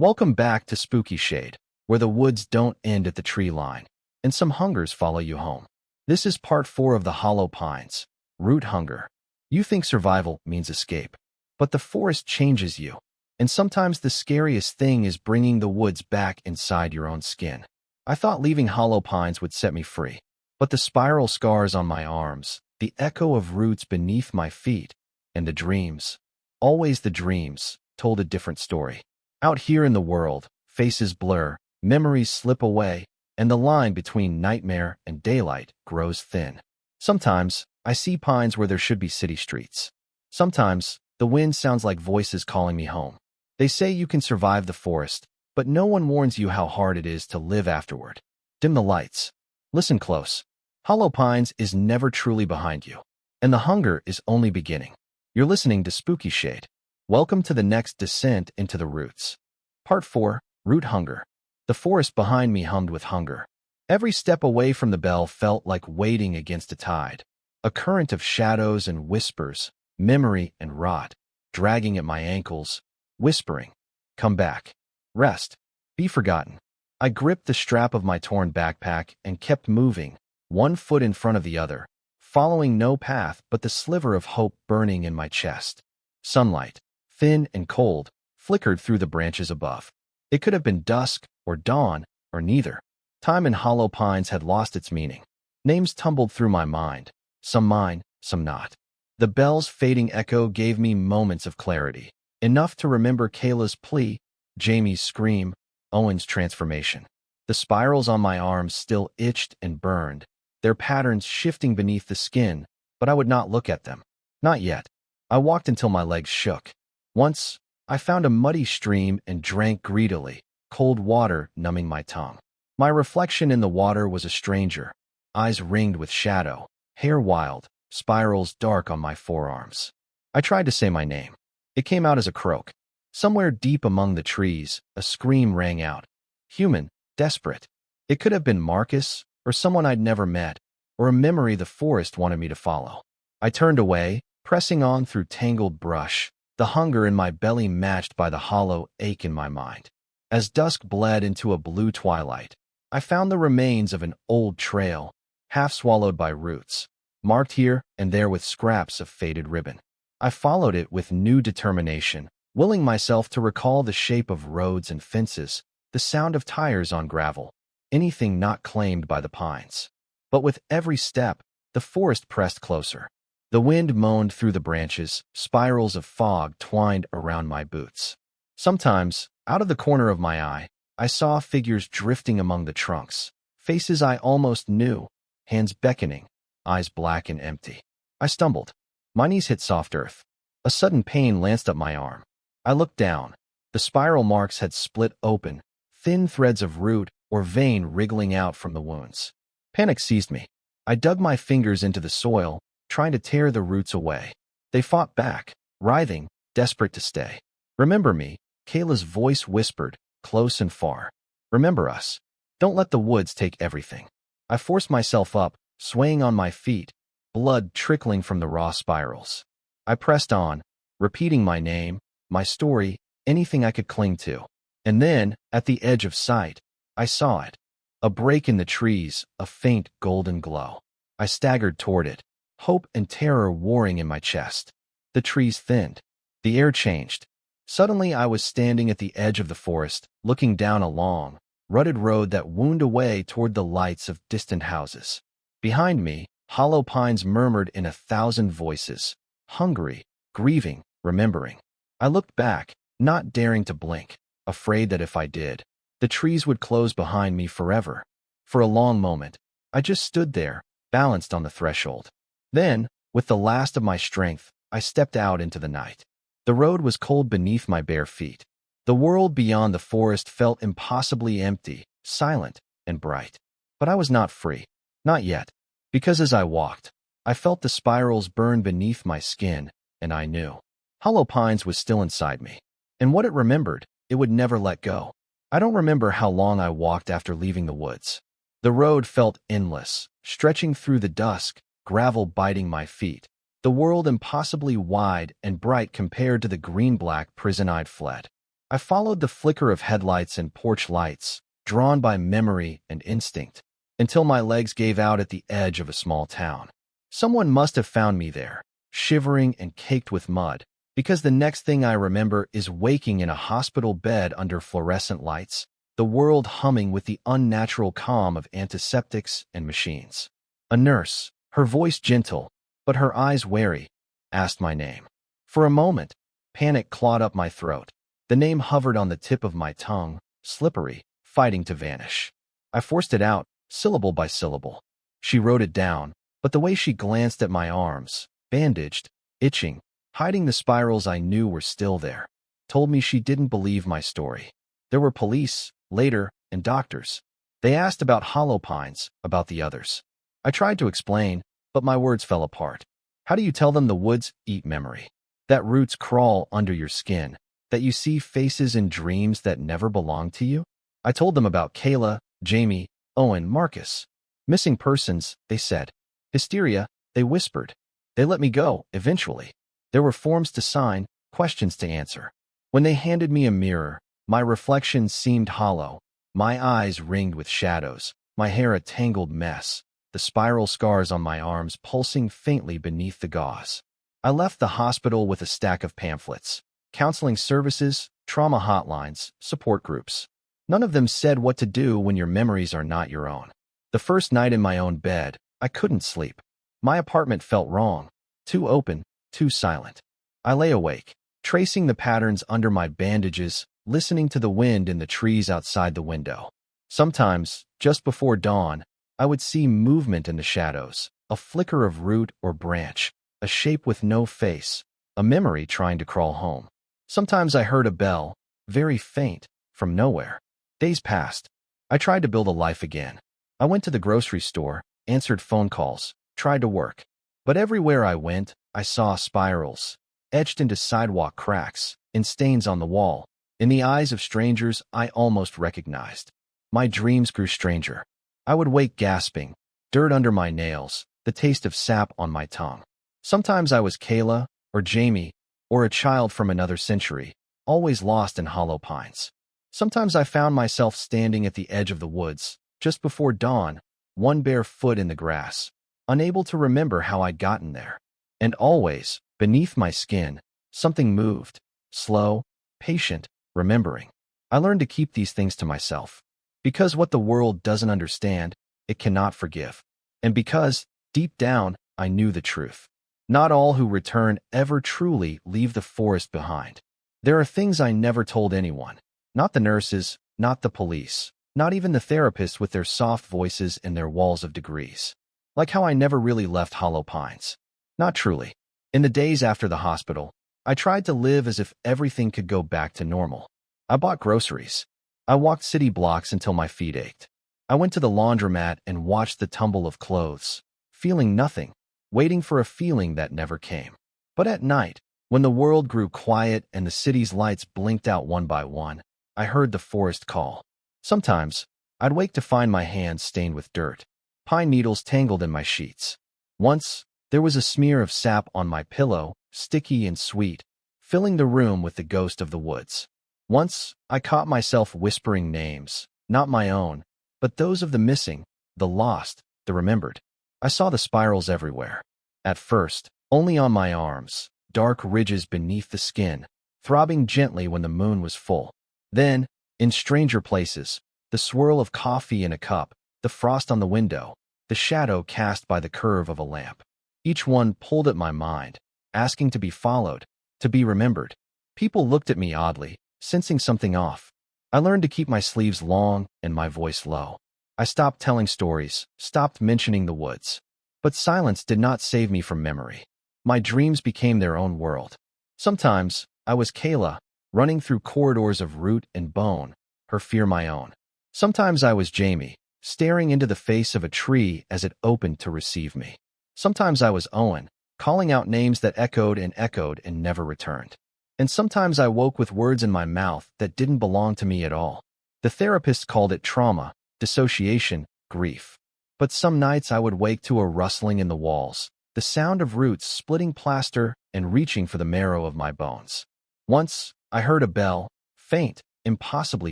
Welcome back to SpookyShade, where the woods don't end at the tree line, and some hungers follow you home. This is part 4 of the Hollow Pines, Root Hunger. You think survival means escape, but the forest changes you, and sometimes the scariest thing is bringing the woods back inside your own skin. I thought leaving Hollow Pines would set me free, but the spiral scars on my arms, the echo of roots beneath my feet, and the dreams, always the dreams, told a different story. Out here in the world, faces blur, memories slip away, and the line between nightmare and daylight grows thin. Sometimes, I see pines where there should be city streets. Sometimes, the wind sounds like voices calling me home. They say you can survive the forest, but no one warns you how hard it is to live afterward. Dim the lights. Listen close. Hollow Pines is never truly behind you, and the hunger is only beginning. You're listening to SpookyShade. Welcome to the next descent into the roots. Part 4, Root Hunger. The forest behind me hummed with hunger. Every step away from the bell felt like wading against a tide. A current of shadows and whispers, memory and rot, dragging at my ankles, whispering, "Come back. Rest. Be forgotten." I gripped the strap of my torn backpack and kept moving, one foot in front of the other, following no path but the sliver of hope burning in my chest. Sunlight, thin and cold, flickered through the branches above. It could have been dusk or dawn or neither. Time in Hollow Pines had lost its meaning. Names tumbled through my mind, some mine, some not. The bell's fading echo gave me moments of clarity, enough to remember Kayla's plea, Jamie's scream, Owen's transformation. The spirals on my arms still itched and burned, their patterns shifting beneath the skin, but I would not look at them. Not yet. I walked until my legs shook. Once, I found a muddy stream and drank greedily, cold water numbing my tongue. My reflection in the water was a stranger, eyes ringed with shadow, hair wild, spirals dark on my forearms. I tried to say my name. It came out as a croak. Somewhere deep among the trees, a scream rang out. Human, desperate. It could have been Marcus, or someone I'd never met, or a memory the forest wanted me to follow. I turned away, pressing on through tangled brush, the hunger in my belly matched by the hollow ache in my mind. As dusk bled into a blue twilight, I found the remains of an old trail, half swallowed by roots, marked here and there with scraps of faded ribbon. I followed it with new determination, willing myself to recall the shape of roads and fences, the sound of tires on gravel, anything not claimed by the pines. But with every step, the forest pressed closer. The wind moaned through the branches, spirals of fog twined around my boots. Sometimes, out of the corner of my eye, I saw figures drifting among the trunks, faces I almost knew, hands beckoning, eyes black and empty. I stumbled. My knees hit soft earth. A sudden pain lanced up my arm. I looked down. The spiral marks had split open, thin threads of root or vein wriggling out from the wounds. Panic seized me. I dug my fingers into the soil, trying to tear the roots away. They fought back, writhing, desperate to stay. "Remember me," Kayla's voice whispered, close and far. "Remember us. Don't let the woods take everything." I forced myself up, swaying on my feet, blood trickling from the raw spirals. I pressed on, repeating my name, my story, anything I could cling to. And then, at the edge of sight, I saw it. A break in the trees, a faint golden glow. I staggered toward it, hope and terror warring in my chest. The trees thinned. The air changed. Suddenly I was standing at the edge of the forest, looking down a long, rutted road that wound away toward the lights of distant houses. Behind me, Hollow Pines murmured in 1,000 voices, hungry, grieving, remembering. I looked back, not daring to blink, afraid that if I did, the trees would close behind me forever. For a long moment, I just stood there, balanced on the threshold. Then, with the last of my strength, I stepped out into the night. The road was cold beneath my bare feet. The world beyond the forest felt impossibly empty, silent, and bright. But I was not free. Not yet. Because as I walked, I felt the spirals burn beneath my skin, and I knew. Hollow Pines was still inside me. And what it remembered, it would never let go. I don't remember how long I walked after leaving the woods. The road felt endless, stretching through the dusk, gravel biting my feet, the world impossibly wide and bright compared to the green-black prison I'd fled. I followed the flicker of headlights and porch lights, drawn by memory and instinct, until my legs gave out at the edge of a small town. Someone must have found me there, shivering and caked with mud, because the next thing I remember is waking in a hospital bed under fluorescent lights, the world humming with the unnatural calm of antiseptics and machines. A nurse, her voice gentle, but her eyes wary, asked my name. For a moment, panic clawed up my throat. The name hovered on the tip of my tongue, slippery, fighting to vanish. I forced it out, syllable by syllable. She wrote it down, but the way she glanced at my arms, bandaged, itching, hiding the spirals I knew were still there, told me she didn't believe my story. There were police, later, and doctors. They asked about hollow pines, about the others. I tried to explain, but my words fell apart. How do you tell them the woods eat memory? That roots crawl under your skin, that you see faces in dreams that never belonged to you? I told them about Kayla, Jamie, Owen, Marcus. Missing persons, they said. Hysteria, they whispered. They let me go, eventually. There were forms to sign, questions to answer. When they handed me a mirror, my reflection seemed hollow, my eyes ringed with shadows, my hair a tangled mess, the spiral scars on my arms pulsing faintly beneath the gauze. I left the hospital with a stack of pamphlets, counseling services, trauma hotlines, support groups. None of them said what to do when your memories are not your own. The first night in my own bed, I couldn't sleep. My apartment felt wrong, too open, too silent. I lay awake, tracing the patterns under my bandages, listening to the wind in the trees outside the window. Sometimes, just before dawn, I would see movement in the shadows, a flicker of root or branch, a shape with no face, a memory trying to crawl home. Sometimes I heard a bell, very faint, from nowhere. Days passed. I tried to build a life again. I went to the grocery store, answered phone calls, tried to work. But everywhere I went, I saw spirals, etched into sidewalk cracks, in stains on the wall. In the eyes of strangers I almost recognized. My dreams grew stranger. I would wake gasping, dirt under my nails, the taste of sap on my tongue. Sometimes I was Kayla, or Jamie, or a child from another century, always lost in hollow pines. Sometimes I found myself standing at the edge of the woods, just before dawn, one bare foot in the grass, unable to remember how I'd gotten there. And always, beneath my skin, something moved, slow, patient, remembering. I learned to keep these things to myself. Because what the world doesn't understand, it cannot forgive. And because, deep down, I knew the truth. Not all who return ever truly leave the forest behind. There are things I never told anyone. Not the nurses, not the police, not even the therapists with their soft voices and their walls of degrees. Like how I never really left Hollow Pines. Not truly. In the days after the hospital, I tried to live as if everything could go back to normal. I bought groceries. I walked city blocks until my feet ached. I went to the laundromat and watched the tumble of clothes, feeling nothing, waiting for a feeling that never came. But at night, when the world grew quiet and the city's lights blinked out one by one, I heard the forest call. Sometimes, I'd wake to find my hands stained with dirt, pine needles tangled in my sheets. Once, there was a smear of sap on my pillow, sticky and sweet, filling the room with the ghost of the woods. Once, I caught myself whispering names, not my own, but those of the missing, the lost, the remembered. I saw the spirals everywhere. At first, only on my arms, dark ridges beneath the skin, throbbing gently when the moon was full. Then, in stranger places, the swirl of coffee in a cup, the frost on the window, the shadow cast by the curve of a lamp. Each one pulled at my mind, asking to be followed, to be remembered. People looked at me oddly, sensing something off. I learned to keep my sleeves long and my voice low. I stopped telling stories, stopped mentioning the woods. But silence did not save me from memory. My dreams became their own world. Sometimes, I was Kayla, running through corridors of root and bone, her fear my own. Sometimes I was Jamie, staring into the face of a tree as it opened to receive me. Sometimes I was Owen, calling out names that echoed and never returned. And sometimes I woke with words in my mouth that didn't belong to me at all. The therapists called it trauma, dissociation, grief. But some nights I would wake to a rustling in the walls, the sound of roots splitting plaster and reaching for the marrow of my bones. Once, I heard a bell, faint, impossibly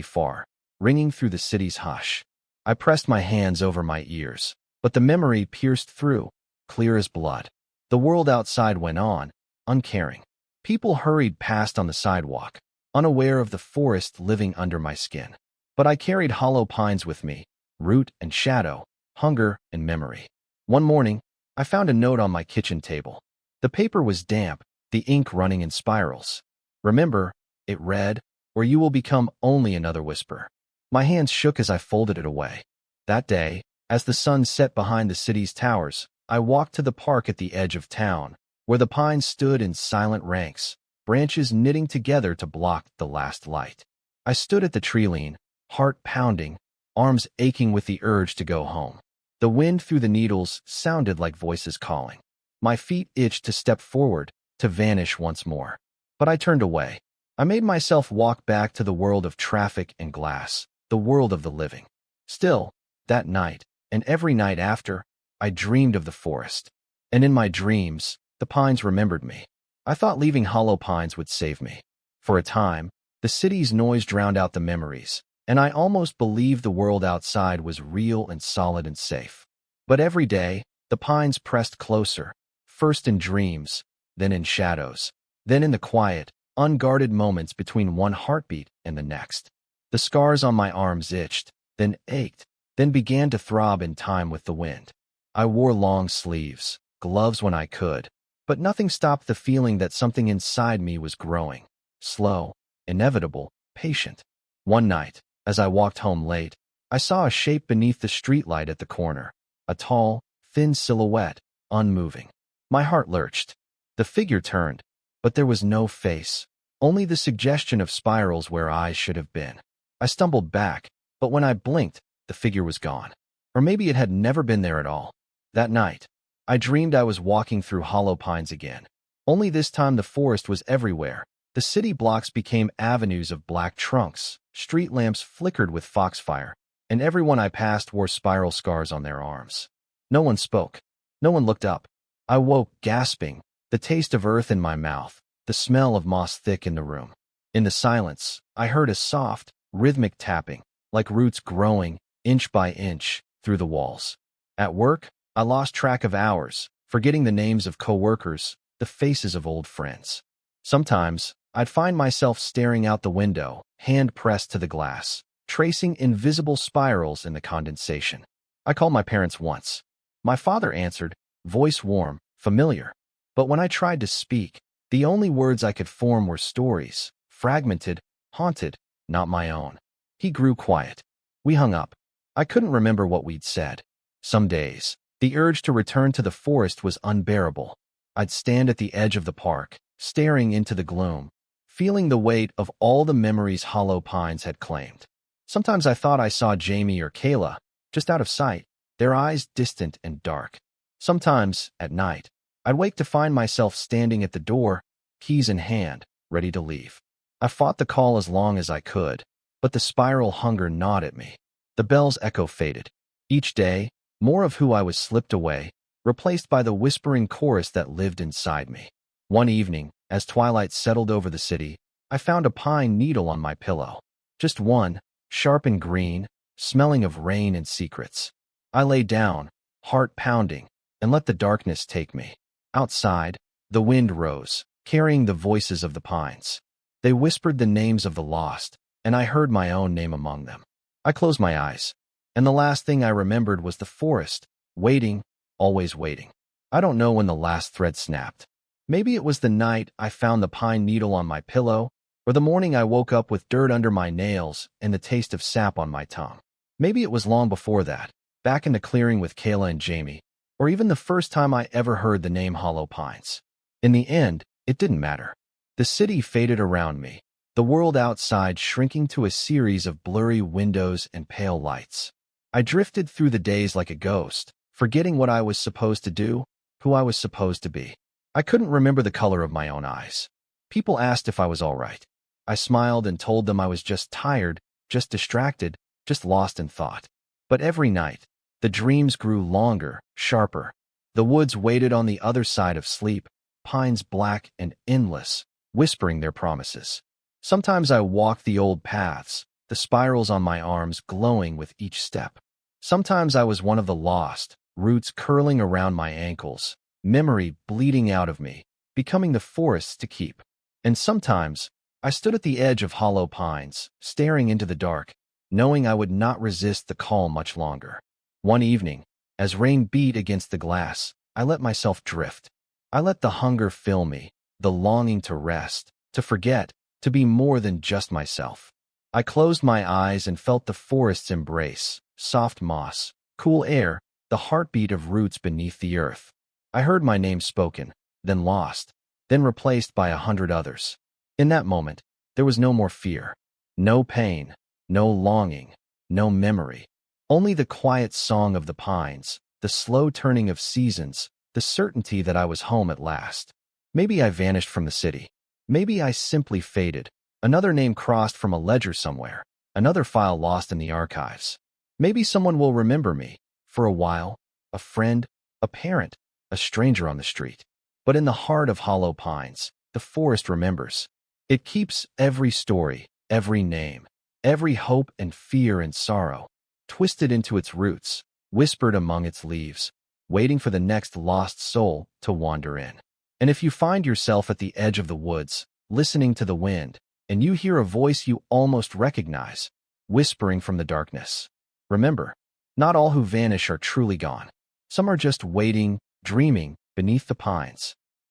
far, ringing through the city's hush. I pressed my hands over my ears, but the memory pierced through, clear as blood. The world outside went on, uncaring. People hurried past on the sidewalk, unaware of the forest living under my skin. But I carried hollow pines with me, root and shadow, hunger and memory. One morning, I found a note on my kitchen table. The paper was damp, the ink running in spirals. Remember, it read, or you will become only another whisper. My hands shook as I folded it away. That day, as the sun set behind the city's towers, I walked to the park at the edge of town, where the pines stood in silent ranks, branches knitting together to block the last light. I stood at the tree lean, heart pounding, arms aching with the urge to go home. The wind through the needles sounded like voices calling. My feet itched to step forward, to vanish once more. But I turned away. I made myself walk back to the world of traffic and glass, the world of the living. Still, that night, and every night after, I dreamed of the forest. And in my dreams, the pines remembered me. I thought leaving hollow pines would save me. For a time, the city's noise drowned out the memories, and I almost believed the world outside was real and solid and safe. But every day, the pines pressed closer, first in dreams, then in shadows, then in the quiet, unguarded moments between one heartbeat and the next. The scars on my arms itched, then ached, then began to throb in time with the wind. I wore long sleeves, gloves when I could, but nothing stopped the feeling that something inside me was growing. Slow, inevitable, patient. One night, as I walked home late, I saw a shape beneath the streetlight at the corner, a tall, thin silhouette, unmoving. My heart lurched. The figure turned, but there was no face, only the suggestion of spirals where eyes should have been. I stumbled back, but when I blinked, the figure was gone. Or maybe it had never been there at all. That night, I dreamed I was walking through hollow pines again. Only this time the forest was everywhere. The city blocks became avenues of black trunks, street lamps flickered with foxfire, and everyone I passed wore spiral scars on their arms. No one spoke. No one looked up. I woke, gasping, the taste of earth in my mouth, the smell of moss thick in the room. In the silence, I heard a soft, rhythmic tapping, like roots growing, inch by inch, through the walls. At work, I lost track of hours, forgetting the names of coworkers, the faces of old friends. Sometimes, I'd find myself staring out the window, hand pressed to the glass, tracing invisible spirals in the condensation. I called my parents once. My father answered, voice warm, familiar. But when I tried to speak, the only words I could form were stories, fragmented, haunted, not my own. He grew quiet. We hung up. I couldn't remember what we'd said. Some days, the urge to return to the forest was unbearable. I'd stand at the edge of the park, staring into the gloom, feeling the weight of all the memories hollow pines had claimed. Sometimes I thought I saw Jamie or Kayla, just out of sight, their eyes distant and dark. Sometimes, at night, I'd wake to find myself standing at the door, keys in hand, ready to leave. I fought the call as long as I could, but the spiral hunger gnawed at me. The bell's echo faded. Each day, more of who I was slipped away, replaced by the whispering chorus that lived inside me. One evening, as twilight settled over the city, I found a pine needle on my pillow. Just one, sharp and green, smelling of rain and secrets. I lay down, heart pounding, and let the darkness take me. Outside, the wind rose, carrying the voices of the pines. They whispered the names of the lost, and I heard my own name among them. I closed my eyes, and the last thing I remembered was the forest, waiting, always waiting. I don't know when the last thread snapped. Maybe it was the night I found the pine needle on my pillow, or the morning I woke up with dirt under my nails and the taste of sap on my tongue. Maybe it was long before that, back in the clearing with Kayla and Jamie, or even the first time I ever heard the name Hollow Pines. In the end, it didn't matter. The city faded around me, the world outside shrinking to a series of blurry windows and pale lights. I drifted through the days like a ghost, forgetting what I was supposed to do, who I was supposed to be. I couldn't remember the color of my own eyes. People asked if I was all right. I smiled and told them I was just tired, just distracted, just lost in thought. But every night, the dreams grew longer, sharper. The woods waited on the other side of sleep, pines black and endless, whispering their promises. Sometimes I walked the old paths, the spirals on my arms glowing with each step. Sometimes I was one of the lost, roots curling around my ankles, memory bleeding out of me, becoming the forests to keep. And sometimes I stood at the edge of hollow pines, staring into the dark, knowing I would not resist the call much longer. One evening, as rain beat against the glass, I let myself drift. I let the hunger fill me, the longing to rest, to forget, to be more than just myself. I closed my eyes and felt the forest's embrace, soft moss, cool air, the heartbeat of roots beneath the earth. I heard my name spoken, then lost, then replaced by 100 others. In that moment, there was no more fear, no pain, no longing, no memory. Only the quiet song of the pines, the slow turning of seasons, the certainty that I was home at last. Maybe I vanished from the city. Maybe I simply faded. Another name crossed from a ledger somewhere, another file lost in the archives. Maybe someone will remember me, for a while, a friend, a parent, a stranger on the street. But in the heart of hollow pines, the forest remembers. It keeps every story, every name, every hope and fear and sorrow, twisted into its roots, whispered among its leaves, waiting for the next lost soul to wander in. And if you find yourself at the edge of the woods, listening to the wind, and you hear a voice you almost recognize, whispering from the darkness, remember, not all who vanish are truly gone. Some are just waiting, dreaming, beneath the pines.